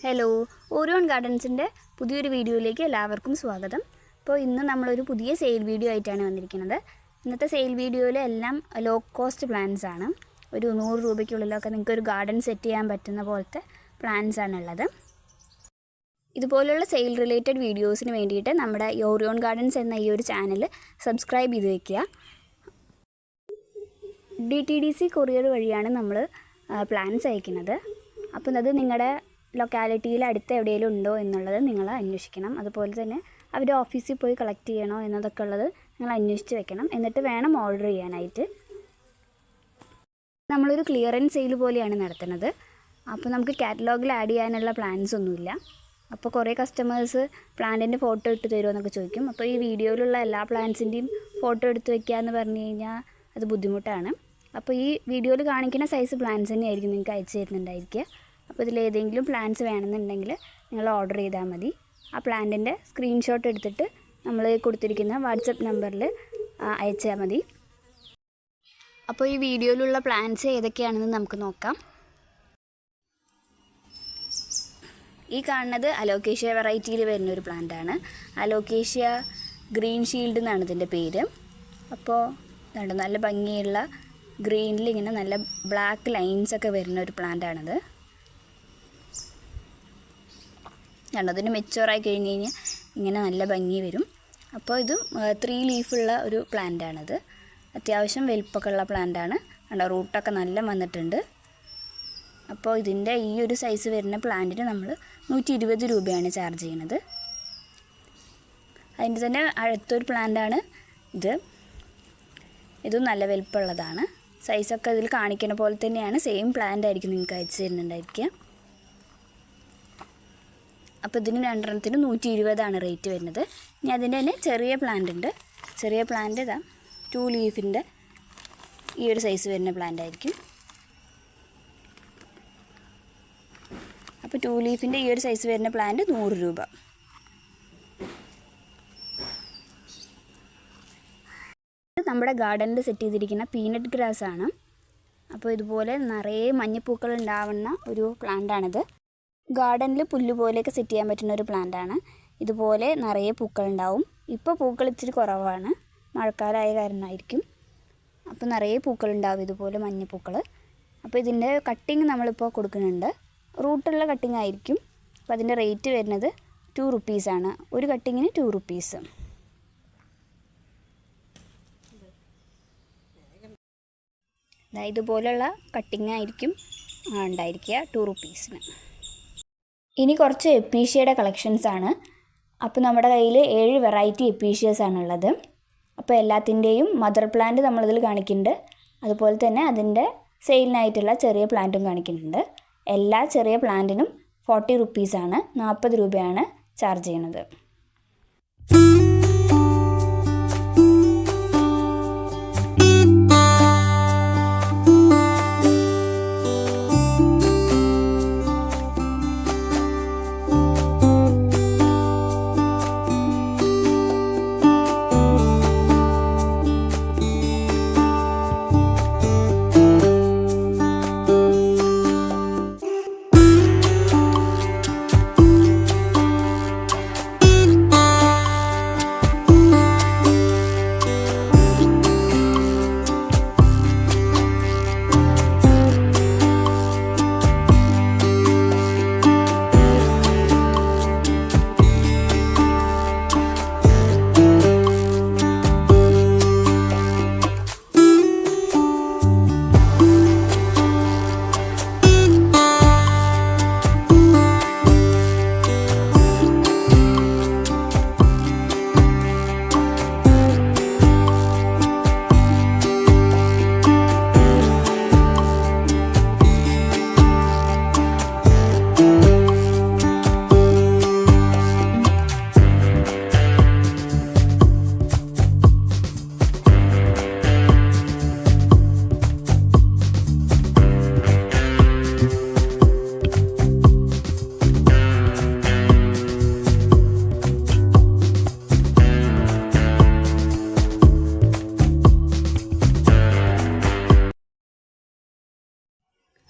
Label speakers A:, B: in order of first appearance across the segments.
A: Hello, Orion ഗാർഡൻസിൻ്റെ പുതിയൊരു വീഡിയോയിലേക്ക് എല്ലാവർക്കും സ്വാഗതം. അപ്പോൾ ഇന്ന് നമ്മളൊരു പുതിയ സെയിൽ വീഡിയോ ആയിട്ടാണ് വന്നിരിക്കുന്നത്. ഇന്നത്തെ സെയിൽ വീഡിയോയിൽ എല്ലാം ലോ കോസ്റ്റ് പ്ലാൻസ് ആണ്. ഒരു 100 രൂപയ്ക്കുള്ളിലൊക്കെ നിങ്ങൾക്ക് ഒരു ഗാർഡൻ സെറ്റ് ചെയ്യാൻ പറ്റുന്ന പോലത്തെ പ്ലാൻസ് ആണുള്ളത്. ഇതുപോലുള്ള സെയിൽ റിലേറ്റഡ് വീഡിയോസിന് വേണ്ടിയിട്ട് നമ്മുടെ ഓറിയോൺ ഗാർഡൻസ് എന്ന ഈ ഒരു ചാനൽ സബ്സ്ക്രൈബ് ചെയ്ത് വയ്ക്കുക. DTDC കൊറിയർ വഴിയാണ് നമ്മൾ പ്ലാൻസ് അയക്കുന്നത്. അപ്പം അത് നിങ്ങളുടെ ലൊക്കാലിറ്റിയിൽ അടുത്ത് എവിടെയെങ്കിലും ഉണ്ടോ എന്നുള്ളത് നിങ്ങൾ അന്വേഷിക്കണം. അതുപോലെ തന്നെ അവരുടെ ഓഫീസിൽ പോയി കളക്ട് ചെയ്യണോ എന്നതൊക്കെ ഉള്ളത് നിങ്ങൾ അന്വേഷിച്ച് വെക്കണം. എന്നിട്ട് വേണം ഓർഡർ ചെയ്യാനായിട്ട്. നമ്മളൊരു ക്ലിയറൻസ് സെയിൽ പോലെയാണ് നടത്തുന്നത്. അപ്പോൾ നമുക്ക് കാറ്റലോഗിൽ ആഡ് ചെയ്യാനുള്ള പ്ലാൻസ് ഒന്നുമില്ല. അപ്പോൾ കുറേ കസ്റ്റമേഴ്സ് പ്ലാന്റിൻ്റെ ഫോട്ടോ ഇട്ട് തരുമോ എന്നൊക്കെ ചോദിക്കും. അപ്പോൾ ഈ വീഡിയോയിലുള്ള എല്ലാ പ്ലാൻസിൻ്റെയും ഫോട്ടോ എടുത്ത് വയ്ക്കുക എന്ന് പറഞ്ഞു കഴിഞ്ഞാൽ അത് ബുദ്ധിമുട്ടാണ്. അപ്പോൾ ഈ വീഡിയോയിൽ കാണിക്കുന്ന സൈസ് പ്ലാൻസ് തന്നെയായിരിക്കും നിങ്ങൾക്ക് അയച്ചു തരുന്നുണ്ടായിരിക്കുക. അപ്പോൾ ഇതിലേതെങ്കിലും പ്ലാൻസ് വേണമെന്നുണ്ടെങ്കിൽ നിങ്ങൾ ഓർഡർ ചെയ്താൽ മതി. ആ പ്ലാന്റിൻ്റെ സ്ക്രീൻഷോട്ട് എടുത്തിട്ട് നമ്മൾ കൊടുത്തിരിക്കുന്ന വാട്സപ്പ് നമ്പറിൽ അയച്ചാൽ മതി. അപ്പോൾ ഈ വീഡിയോയിലുള്ള പ്ലാൻസ് ഏതൊക്കെയാണെന്ന് നമുക്ക് നോക്കാം. ഈ കാണുന്നത് അലോക്കേഷ്യ വെറൈറ്റിയിൽ വരുന്നൊരു പ്ലാന്റാണ്. അലോക്കേഷ്യ ഗ്രീൻ ഷീൽഡ് എന്നാണ് ഇതിൻ്റെ പേര്. അപ്പോൾ ഇതുണ്ട്, നല്ല ഭംഗിയുള്ള ഗ്രീനിൽ ഇങ്ങനെ നല്ല ബ്ലാക്ക് ലൈൻസൊക്കെ വരുന്ന ഒരു പ്ലാന്റാണിത്. അതിന് മെച്ചുവറായി കഴിഞ്ഞ് കഴിഞ്ഞാൽ ഇങ്ങനെ നല്ല ഭംഗി വരും. അപ്പോൾ ഇത് 3 ലീഫുള്ള ഒരു പ്ലാന്റാണിത്. അത്യാവശ്യം വലിപ്പമൊക്കെ ഉള്ള പ്ലാന്റാണ്. കണ്ടോ, റൂട്ടൊക്കെ നല്ല വന്നിട്ടുണ്ട്. അപ്പോൾ ഇതിൻ്റെ ഈ ഒരു സൈസ് വരുന്ന പ്ലാന്റിന് നമ്മൾ 120 രൂപയാണ് ചാർജ് ചെയ്യുന്നത്. അതിൻ്റെ തന്നെ അടുത്തൊരു പ്ലാന്റാണ് ഇത്. ഇതും നല്ല വലിപ്പമുള്ളതാണ്. സൈസൊക്കെ ഇതിൽ കാണിക്കുന്ന പോലെ തന്നെയാണ്. സെയിം പ്ലാന്റ് ആയിരിക്കും നിങ്ങൾക്ക് അയച്ചു തരുന്നുണ്ടായിരിക്കുക. അപ്പോൾ ഇതിന് 2 120 റേറ്റ് വരുന്നത്. ഇനി അതിൻ്റെ തന്നെ ചെറിയ പ്ലാന്റ് ഉണ്ട്. ചെറിയ പ്ലാന്റ് ഇതാ 2 ലീഫിൻ്റെ ഈ ഒരു സൈസ് വരുന്ന പ്ലാന്റ് ആയിരിക്കും. അപ്പോൾ 2 ലീഫിൻ്റെ ഈ ഒരു സൈസ് വരുന്ന പ്ലാന്റ് 100 രൂപ. നമ്മുടെ ഗാർഡനിൽ സെറ്റ് ചെയ്തിരിക്കുന്ന പീനട്ട് ഗ്രാസ് ആണ്. അപ്പോൾ ഇതുപോലെ നിറയെ മഞ്ഞപ്പൂക്കൾ ഉണ്ടാവുന്ന ഒരു പ്ലാന്റാണിത്. ഗാർഡനിൽ പുല്ല് പോലെയൊക്കെ സെറ്റ് ചെയ്യാൻ പറ്റുന്ന ഒരു പ്ലാന്റാണ്. ഇതുപോലെ നിറയെ പൂക്കളുണ്ടാവും. ഇപ്പോൾ പൂക്കൾ ഇച്ചിരി കുറവാണ്, മഴക്കാലമായ കാരണമായിരിക്കും. അപ്പോൾ നിറയെ പൂക്കളുണ്ടാവും ഇതുപോലെ മഞ്ഞപ്പൂക്കൾ. അപ്പോൾ ഇതിൻ്റെ കട്ടിങ് നമ്മളിപ്പോൾ കൊടുക്കുന്നുണ്ട്. റൂട്ടുള്ള കട്ടിങ് ആയിരിക്കും. അപ്പോൾ അതിൻ്റെ റേറ്റ് വരുന്നത് 2 റുപ്പീസാണ്. ഒരു കട്ടിങ്ങിന് 2 റുപ്പീസ്. ഇതുപോലുള്ള കട്ടിങ് ആയിരിക്കും ഉണ്ടായിരിക്കുക 2 റുപ്പീസിന്. ഇനി കുറച്ച് എപ്പീഷ്യയുടെ കളക്ഷൻസ് ആണ്. അപ്പോൾ നമ്മുടെ കയ്യിൽ 7 വെറൈറ്റി എപ്പീഷ്യസ് ആണുള്ളത്. അപ്പോൾ എല്ലാത്തിൻ്റെയും മദർ പ്ലാന്റ് നമ്മളിതിൽ കാണിക്കുന്നുണ്ട്. അതുപോലെ തന്നെ അതിൻ്റെ സെയിലിനായിട്ടുള്ള ചെറിയ പ്ലാന്റും കാണിക്കുന്നുണ്ട്. എല്ലാ ചെറിയ പ്ലാന്റിനും 40 റുപ്പീസാണ്. 40 രൂപയാണ് ചാർജ് ചെയ്യുന്നത്.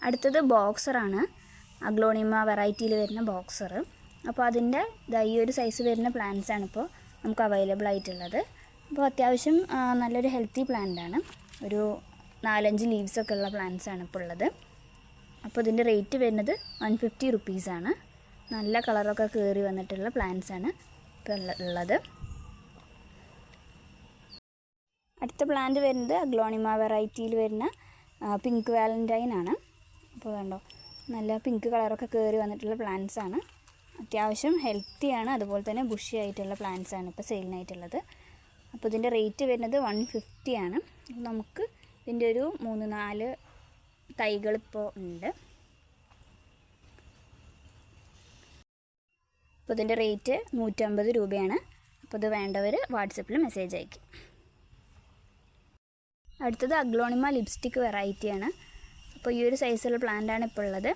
A: അടുത്തത് ബോക്സറാണ്. അഗ്ലോണിമ വെറൈറ്റിയിൽ വരുന്ന ബോക്സർ. അപ്പോൾ അതിൻ്റെ ഈ ഒരു സൈസ് വരുന്ന പ്ലാന്റ്സാണ് ഇപ്പോൾ നമുക്ക് അവൈലബിൾ ആയിട്ടുള്ളത്. അപ്പോൾ അത്യാവശ്യം നല്ലൊരു ഹെൽത്തി പ്ലാന്റാണ്. ഒരു 4-5 ലീവ്സൊക്കെ ഉള്ള പ്ലാന്റ്സാണ് ഇപ്പോൾ ഉള്ളത്. അപ്പോൾ ഇതിൻ്റെ റേറ്റ് വരുന്നത് 150 റുപ്പീസാണ്. നല്ല കളറൊക്കെ കയറി വന്നിട്ടുള്ള പ്ലാന്റ്സാണ് ഇപ്പോൾ ഉള്ളത്. അടുത്ത പ്ലാന്റ് വരുന്നത് അഗ്ലോണിമ വെറൈറ്റിയിൽ വരുന്ന പിങ്ക് വാലൻറ്റൈൻ ആണ്. അപ്പോൾ കണ്ടോ, നല്ല പിങ്ക് കളറൊക്കെ കയറി വന്നിട്ടുള്ള പ്ലാന്റ്സാണ്. അത്യാവശ്യം ഹെൽത്തിയാണ്, അതുപോലെ തന്നെ ബുഷി ആയിട്ടുള്ള പ്ലാന്റ്സാണ് ഇപ്പോൾ സെയിലിനായിട്ടുള്ളത്. അപ്പോൾ ഇതിൻ്റെ റേറ്റ് വരുന്നത് 150 ആണ്. നമുക്ക് ഇതിൻ്റെ ഒരു 3-4 തൈകളിപ്പോൾ ഉണ്ട്. അപ്പോൾ ഇതിൻ്റെ റേറ്റ് 150 രൂപയാണ്. അപ്പോൾ ഇത് വേണ്ടവർ വാട്സപ്പിൽ മെസ്സേജ് അയക്കും. അടുത്തത് അഗ്ലോണിമ ലിപ്സ്റ്റിക് വെറൈറ്റിയാണ്. അപ്പോൾ ഈ ഒരു സൈസുള്ള പ്ലാന്റാണ് ഇപ്പോൾ ഉള്ളത്.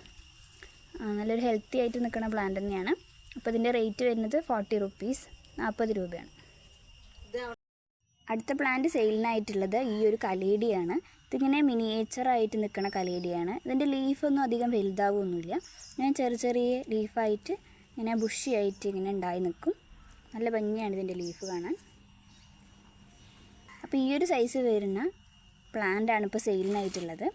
A: നല്ലൊരു ഹെൽത്തി ആയിട്ട് നിൽക്കുന്ന പ്ലാന്റ് തന്നെയാണ്. അപ്പോൾ ഇതിൻ്റെ റേറ്റ് വരുന്നത് 40 റുപ്പീസ്, 40 രൂപയാണ്. അടുത്ത പ്ലാന്റ് സെയിലിനായിട്ടുള്ളത് ഈ ഒരു കലേഡിയാണ്. ഇതിങ്ങനെ മിനിയേച്ചറായിട്ട് നിൽക്കുന്ന കലേഡിയാണ്. ഇതിൻ്റെ ലീഫൊന്നും അധികം വലുതാവുമൊന്നുമില്ല. ഇങ്ങനെ ചെറിയ ലീഫായിട്ട് ഇങ്ങനെ ബുഷി ആയിട്ട് ഇങ്ങനെ ഉണ്ടായി നിൽക്കും. നല്ല ഭംഗിയാണ് ഇതിൻ്റെ ലീഫ് കാണാൻ. അപ്പോൾ ഈ ഒരു സൈസ് വരുന്ന പ്ലാന്റാണ് ഇപ്പോൾ സെയിലിനായിട്ടുള്ളത്.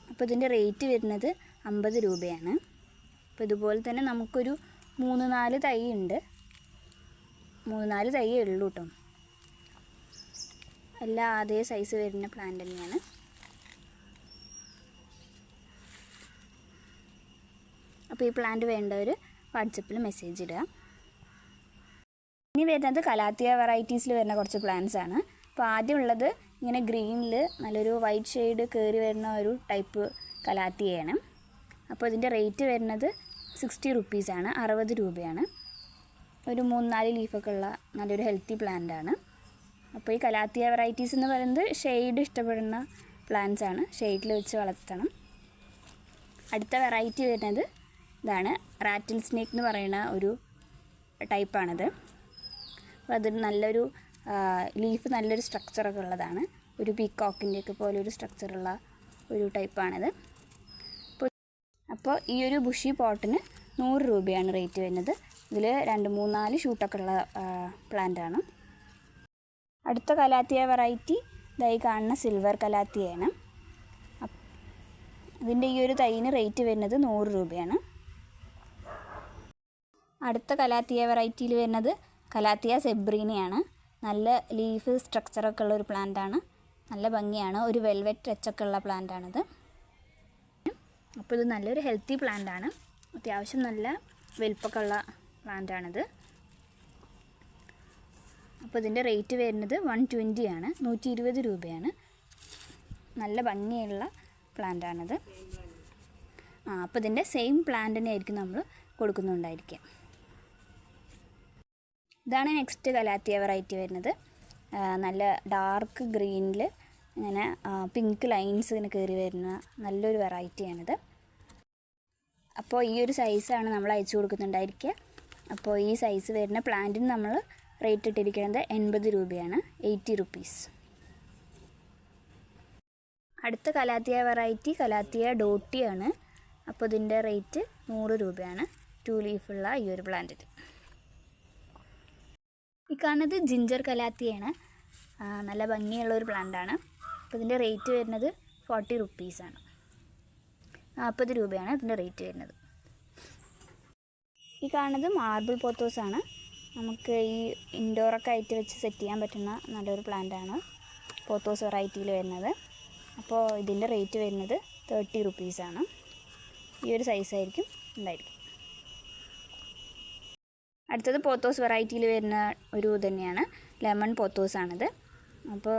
A: അപ്പോൾ ഇതിൻ്റെ റേറ്റ് വരുന്നത് 50 രൂപയാണ്. അപ്പോൾ ഇതുപോലെ തന്നെ നമുക്കൊരു 3-4 തൈ ഉണ്ട്. 3-4 തൈയേ ഉള്ളൂ കേട്ടോ. എല്ലാം അതേ സൈസ് വരുന്ന പ്ലാന്റ് തന്നെയാണ്. അപ്പോൾ ഈ പ്ലാന്റ് വേണ്ടവർ വാട്സപ്പിൽ മെസ്സേജ് ഇടുക. ഇനി വരുന്നത് കലാത്തിയ വെറൈറ്റീസിൽ വരുന്ന കുറച്ച് പ്ലാന്റ്സ് ആണ്. അപ്പോൾ ആദ്യം ഉള്ളത് ഇങ്ങനെ ഗ്രീനിൽ നല്ലൊരു വൈറ്റ് ഷെയ്ഡ് കയറി വരുന്ന ഒരു ടൈപ്പ് കലാത്തിയയാണ്. അപ്പോൾ ഇതിൻ്റെ റേറ്റ് വരുന്നത് 60 റുപ്പീസാണ്, 60 രൂപയാണ്. ഒരു 3-4 ലീഫൊക്കെ ഉള്ള നല്ലൊരു ഹെൽത്തി പ്ലാന്റാണ്. അപ്പോൾ ഈ കലാത്തിയ വെറൈറ്റീസ് എന്ന് പറയുന്നത് ഷെയ്ഡ് ഇഷ്ടപ്പെടുന്ന പ്ലാന്റ്സ് ആണ്. ഷെയ്ഡിൽ വെച്ച് വളർത്തണം. അടുത്ത വെറൈറ്റി വരുന്നത് ഇതാണ്, റാറ്റിൽ സ്നേക്ക് എന്ന് പറയുന്ന ഒരു ടൈപ്പാണിത്. അപ്പോൾ അത് നല്ലൊരു ലീഫ് നല്ലൊരു സ്ട്രക്ചറൊക്കെ ഉള്ളതാണ്. ഒരു പീക്കോക്കിൻ്റെയൊക്കെ പോലെ ഒരു സ്ട്രക്ചറുള്ള ഒരു ടൈപ്പാണിത്. അപ്പോൾ ഈ ഒരു ബുഷി പോട്ടിന് 100 രൂപയാണ് റേറ്റ് വരുന്നത്. ഇതിൽ 2-3-4 ഷൂട്ടൊക്കെ ഉള്ള പ്ലാന്റാണ്. അടുത്ത കലാത്തിയ വെറൈറ്റി ഇതായി കാണുന്ന സിൽവർ കലാത്തിയാണ്. ഇതിൻ്റെ ഈ ഒരു തൈന് റേറ്റ് വരുന്നത് 100 രൂപയാണ്. അടുത്ത കലാത്തിയ വെറൈറ്റിയിൽ വരുന്നത് കലാത്തിയ സെബ്രീനയാണ്. നല്ല ലീഫ് സ്ട്രക്ചറൊക്കെ ഉള്ള ഒരു പ്ലാന്റാണ്. നല്ല ഭംഗിയാണ്. ഒരു വെൽവെറ്റ് ടച്ചൊക്കെ ഉള്ള പ്ലാന്റാണിത്. അപ്പോൾ ഇത് നല്ലൊരു ഹെൽത്തി പ്ലാന്റാണ്. അത്യാവശ്യം നല്ല വലിപ്പമൊക്കെ ഉള്ള പ്ലാന്റാണിത്. അപ്പോൾ ഇതിൻ്റെ റേറ്റ് വരുന്നത് 120 ആണ്, 120 രൂപയാണ്. നല്ല ഭംഗിയുള്ള പ്ലാന്റാണിത്. അപ്പോൾ ഇതിൻ്റെ സെയിം പ്ലാന്റ് തന്നെ ആയിരിക്കും നമ്മൾ കൊടുക്കുന്നുണ്ടായിരിക്കുക. ഇതാണ് നെക്സ്റ്റ് കലാത്തിയ വെറൈറ്റി വരുന്നത്. നല്ല ഡാർക്ക് ഗ്രീനിൽ ഇങ്ങനെ പിങ്ക് ലൈൻസ് ഇങ്ങനെ കയറി വരുന്ന നല്ലൊരു വെറൈറ്റിയാണിത്. അപ്പോൾ ഈ ഒരു സൈസാണ് നമ്മൾ അയച്ചു കൊടുക്കുന്നുണ്ടായിരിക്കുക. അപ്പോൾ ഈ സൈസ് വരുന്ന പ്ലാന്റിന് നമ്മൾ റേറ്റ് ഇട്ടിരിക്കുന്നത് 80 രൂപയാണ്, 80 റുപ്പീസ്. അടുത്ത കലാത്തിയ വെറൈറ്റി കലാത്തിയ ഡോട്ടിയാണ്. അപ്പോൾ ഇതിൻ്റെ റേറ്റ് 100 രൂപയാണ്, 2 ലീഫുള്ള ഈ ഒരു പ്ലാന്റിന്. ഈ കാണുന്നത് ജിഞ്ചർ കലാത്തിയാണ്. നല്ല ഭംഗിയുള്ളൊരു പ്ലാന്റാണ്. അപ്പോൾ ഇതിൻ്റെ റേറ്റ് വരുന്നത് 40 റുപ്പീസാണ്, 40 രൂപയാണ് ഇതിൻ്റെ റേറ്റ് വരുന്നത്. ഈ കാണുന്നത് മാർബിൾ പോത്തോസാണ്. നമുക്ക് ഈ ഇൻഡോറൊക്കെ ആയിട്ട് വെച്ച് സെറ്റ് ചെയ്യാൻ പറ്റുന്ന നല്ലൊരു പ്ലാന്റാണ് പോത്തോസ് വെറൈറ്റിയിൽ വരുന്നത്. അപ്പോൾ ഇതിൻ്റെ റേറ്റ് വരുന്നത് 30 റുപ്പീസാണ്. ഈ ഒരു സൈസായിരിക്കും ഉണ്ടായിരിക്കും. അടുത്തത് പോത്തോസ് വെറൈറ്റിയിൽ വരുന്ന ഒരു തന്നെയാണ്, ലെമൺ പോത്തോസാണിത്. അപ്പോൾ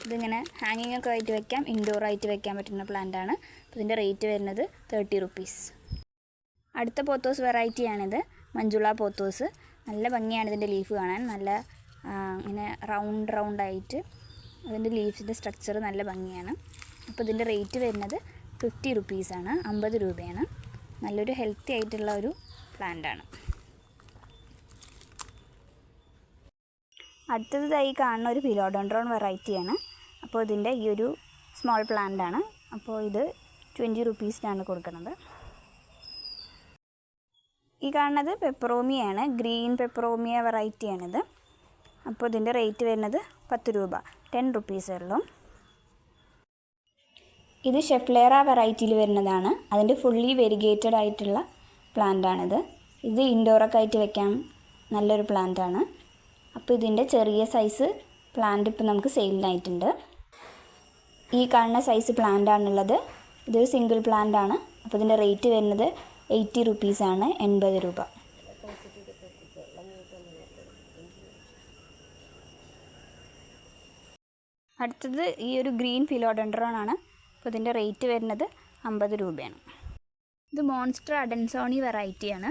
A: ഇതിങ്ങനെ ഹാങ്ങിങ് ഒക്കെ ആയിട്ട് വെക്കാം, ഇൻഡോറായിട്ട് വെക്കാൻ പറ്റുന്ന പ്ലാന്റാണ്. അപ്പോൾ ഇതിൻ്റെ റേറ്റ് വരുന്നത് 30 റുപ്പീസ്. അടുത്ത പോത്തോസ് വെറൈറ്റിയാണിത്, മഞ്ജുള പോത്തോസ്. നല്ല ഭംഗിയാണ് ഇതിൻ്റെ ലീഫ് കാണാൻ. നല്ല ഇങ്ങനെ റൗണ്ടായിട്ട് അതിൻ്റെ ലീഫിൻ്റെ സ്ട്രക്ചർ നല്ല ഭംഗിയാണ്. അപ്പോൾ ഇതിൻ്റെ റേറ്റ് വരുന്നത് 50 റുപ്പീസാണ്, 50 രൂപയാണ്. നല്ലൊരു ഹെൽത്തി ആയിട്ടുള്ള ഒരു പ്ലാന്റാണ്. അടുത്തതായി കാണുന്ന ഒരു ഫിലോഡോൺഡ്രോൺ വെറൈറ്റിയാണ്. അപ്പോൾ ഇതിൻ്റെ ഈ ഒരു സ്മോൾ പ്ലാന്റാണ്. അപ്പോൾ ഇത് 20 റുപ്പീസിനാണ് കൊടുക്കുന്നത്. ഈ കാണുന്നത് പെപ്പറോമിയാണ്, ഗ്രീൻ പെപ്പറോമിയ വെറൈറ്റിയാണിത്. അപ്പോൾ ഇതിൻ്റെ റേറ്റ് വരുന്നത് 10 രൂപ, 10 റുപ്പീസേ ഉള്ളൂ. ഇത് ഷെഫ്ലേറ വെറൈറ്റിയിൽ വരുന്നതാണ്. അതിൻ്റെ ഫുള്ളി വെരിഗേറ്റഡ് ആയിട്ടുള്ള പ്ലാന്റാണിത്. ഇത് ഇൻഡോറൊക്കെ ആയിട്ട് വെക്കാൻ നല്ലൊരു പ്ലാന്റാണ്. അപ്പോൾ ഇതിൻ്റെ ചെറിയ സൈസ് പ്ലാന്റ് ഇപ്പോൾ നമുക്ക് സെയിലിനായിട്ടുണ്ട്. ഈ കാണുന്ന സൈസ് പ്ലാന്റാണുള്ളത്. ഇതൊരു സിംഗിൾ പ്ലാന്റാണ്. അപ്പോൾ ഇതിൻ്റെ റേറ്റ് വരുന്നത് 80 റുപ്പീസാണ്, 80 രൂപ. അടുത്തത് ഈ ഒരു ഗ്രീൻ ഫിലോഡെൻഡ്രോൺ ആണ്. അപ്പോൾ ഇതിൻ്റെ റേറ്റ് വരുന്നത് 50 രൂപയാണ്. ഇത് മോൺസ്റ്റർ അഡൻസോണി വെറൈറ്റിയാണ്.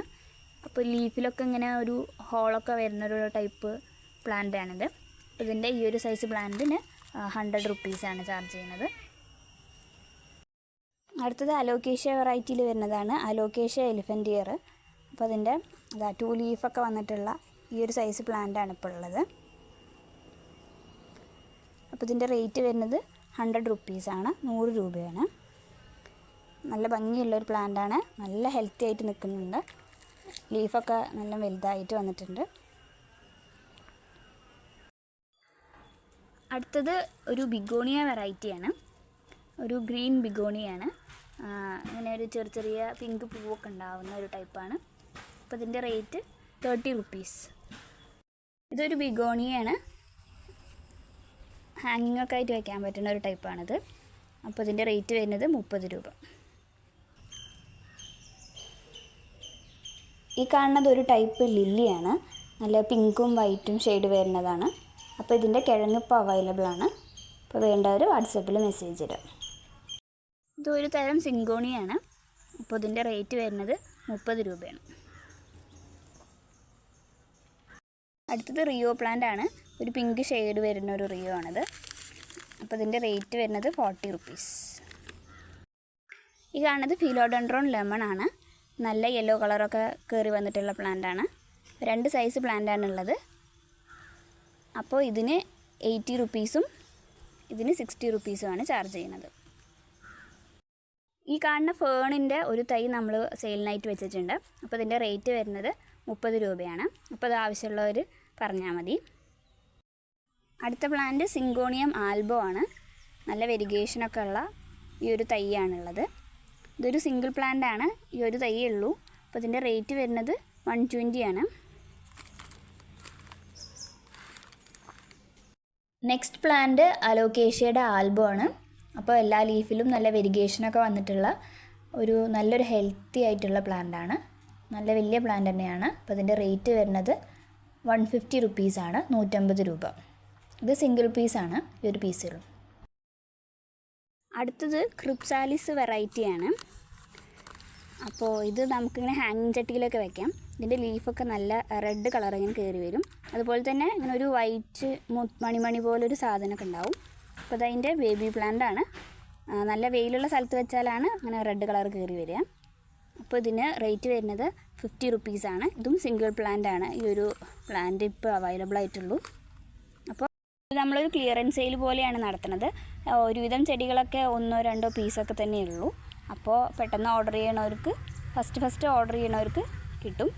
A: അപ്പോൾ ലീഫിലൊക്കെ ഇങ്ങനെ ഒരു ഹോളൊക്കെ വരുന്നൊരു ടൈപ്പ് പ്ലാന്റാണിത്. ഇതിൻ്റെ ഈ ഒരു സൈസ് പ്ലാന്റിന് 100 റുപ്പീസാണ് ചാർജ് ചെയ്യുന്നത്. അടുത്തത് അലോക്കേഷ്യ വെറൈറ്റിയിൽ വരുന്നതാണ്, അലോക്കേഷ്യ എലിഫൻ്റ് ഇയർ. അപ്പോൾ അതിൻ്റെ 2 ലീഫൊക്കെ വന്നിട്ടുള്ള ഈ ഒരു സൈസ് പ്ലാന്റാണ് ഇപ്പോൾ ഉള്ളത്. അപ്പോൾ ഇതിൻ്റെ റേറ്റ് വരുന്നത് 100 റുപ്പീസാണ്, 100 രൂപയാണ്. നല്ല ഭംഗിയുള്ളൊരു പ്ലാന്റാണ്, നല്ല ഹെൽത്തി ആയിട്ട് നിൽക്കുന്നുണ്ട്. ലീഫൊക്കെ നല്ല വലുതായിട്ട് വന്നിട്ടുണ്ട്. അടുത്തത് ഒരു ബിഗോണിയ വെറൈറ്റിയാണ്, ഒരു ഗ്രീൻ ബിഗോണിയാണ്. ഇങ്ങനെ ഒരു ചെറിയ പിങ്ക് പൂവൊക്കെ ഉണ്ടാവുന്ന ഒരു ടൈപ്പാണ്. അപ്പോൾ ഇതിൻ്റെ റേറ്റ് 30 റുപ്പീസ്. ഇതൊരു ബിഗോണിയാണ്, ഹാങ്ങിങ്ങൊക്കെ ആയിട്ട് വയ്ക്കാൻ പറ്റുന്ന ഒരു ടൈപ്പാണിത്. അപ്പോൾ ഇതിൻ്റെ റേറ്റ് വരുന്നത് 30 രൂപ. ഈ കാണുന്നത് ഒരു ടൈപ്പ് ലില്ലിയാണ്, നല്ല പിങ്കും വൈറ്റും ഷെയ്ഡ് വരുന്നതാണ്. അപ്പോൾ ഇതിൻ്റെ കിഴങ്ങ് ഇപ്പോൾ അവൈലബിൾ ആണ്. അപ്പോൾ വേണ്ടവർ വാട്സപ്പിൽ മെസ്സേജ് ഇടുക. ഇതൊരു തരം സിങ്കോണിയാണ്. അപ്പോൾ ഇതിൻ്റെ റേറ്റ് വരുന്നത് 30 രൂപയാണ്. അടുത്തത് റിയോ പ്ലാന്റ് ആണ്, ഒരു പിങ്ക് ഷെയ്ഡ് വരുന്ന ഒരു റിയോ ആണിത്. അപ്പോൾ ഇതിൻ്റെ റേറ്റ് വരുന്നത് 40 റുപ്പീസ്. ഈ കാണുന്നത് ഫിലോഡെൻഡ്രോൺ ലെമൺ ആണ്, നല്ല യെല്ലോ കളറൊക്കെ കയറി വന്നിട്ടുള്ള പ്ലാന്റാണ്. 2 സൈസ് പ്ലാന്റാണുള്ളത്. അപ്പോൾ ഇതിന് 80 റുപ്പീസും ഇതിന് 60 റുപ്പീസുമാണ് ചാർജ് ചെയ്യുന്നത്. ഈ കാണുന്ന ഫേണിൻ്റെ ഒരു തൈ നമ്മൾ സെയിലിനായിട്ട് വെച്ചിട്ടുണ്ട്. അപ്പോൾ ഇതിൻ്റെ റേറ്റ് വരുന്നത് 30 രൂപയാണ്. അപ്പോൾ അത് ആവശ്യമുള്ളവർ പറഞ്ഞാൽ മതി. അടുത്ത പ്ലാന്റ് സിങ്കോണിയം ആൽബോ ആണ്, നല്ല വെരിഗേഷനൊക്കെ ഉള്ള ഈ ഒരു തൈയാണുള്ളത്. ഇതൊരു സിംഗിൾ പ്ലാന്റ് ആണ്, ഈ ഒരു തൈയേ ഉള്ളൂ. അപ്പോൾ ഇതിൻ്റെ റേറ്റ് വരുന്നത് 120 ആണ്. നെക്സ്റ്റ് പ്ലാന്റ് അലോക്കേഷ്യയുടെ ആൽബോ ആണ്. അപ്പോൾ എല്ലാ ലീഫിലും നല്ല വെരിഗേഷനൊക്കെ വന്നിട്ടുള്ള ഒരു നല്ലൊരു ഹെൽത്തി ആയിട്ടുള്ള പ്ലാന്റാണ്, നല്ല വലിയ പ്ലാന്റ് തന്നെയാണ്. അപ്പോൾ ഇതിൻ്റെ റേറ്റ് വരുന്നത് 150 റുപ്പീസാണ്, 150 രൂപ. ഇത് സിംഗിൾ പീസാണ്, ഈ ഒരു പീസുള്ളൂ. അടുത്തത് ക്രിപ്സാലിസ് വെറൈറ്റിയാണ്. അപ്പോൾ ഇത് നമുക്കിങ്ങനെ ഹാങ്ങിങ് ചട്ടിയിലൊക്കെ വെക്കാം. ഇതിൻ്റെ ലീഫൊക്കെ നല്ല റെഡ് കളർ ഇങ്ങനെ കയറി വരും. അതുപോലെ തന്നെ ഇങ്ങനെ ഒരു വൈറ്റ് മണി പോലൊരു സാധനമൊക്കെ ഉണ്ടാവും. അപ്പോൾ അതതിൻ്റെ ബേബി പ്ലാന്റ് ആണ്. നല്ല വെയിലുള്ള സ്ഥലത്ത് വെച്ചാലാണ് അങ്ങനെ റെഡ് കളർ കയറി വരിക. അപ്പോൾ ഇതിന് റേറ്റ് വരുന്നത് 50 റുപ്പീസാണ്. ഇതും സിംഗിൾ പ്ലാന്റ് ആണ്, ഈ ഒരു പ്ലാന്റ് ഇപ്പോൾ അവൈലബിൾ ആയിട്ടുള്ളൂ. അപ്പോൾ ഇത് നമ്മളൊരു ക്ലിയറൻസ് സെയിൽ പോലെയാണ് നടത്തുന്നത്. ഒരുവിധം ചെടികളൊക്കെ 1-2 പീസൊക്കെ തന്നെയുള്ളൂ. അപ്പോൾ പെട്ടെന്ന് ഓർഡർ ചെയ്യണവർക്ക് ഫസ്റ്റ് ഓർഡർ ചെയ്യണവർക്ക് കിട്ടും.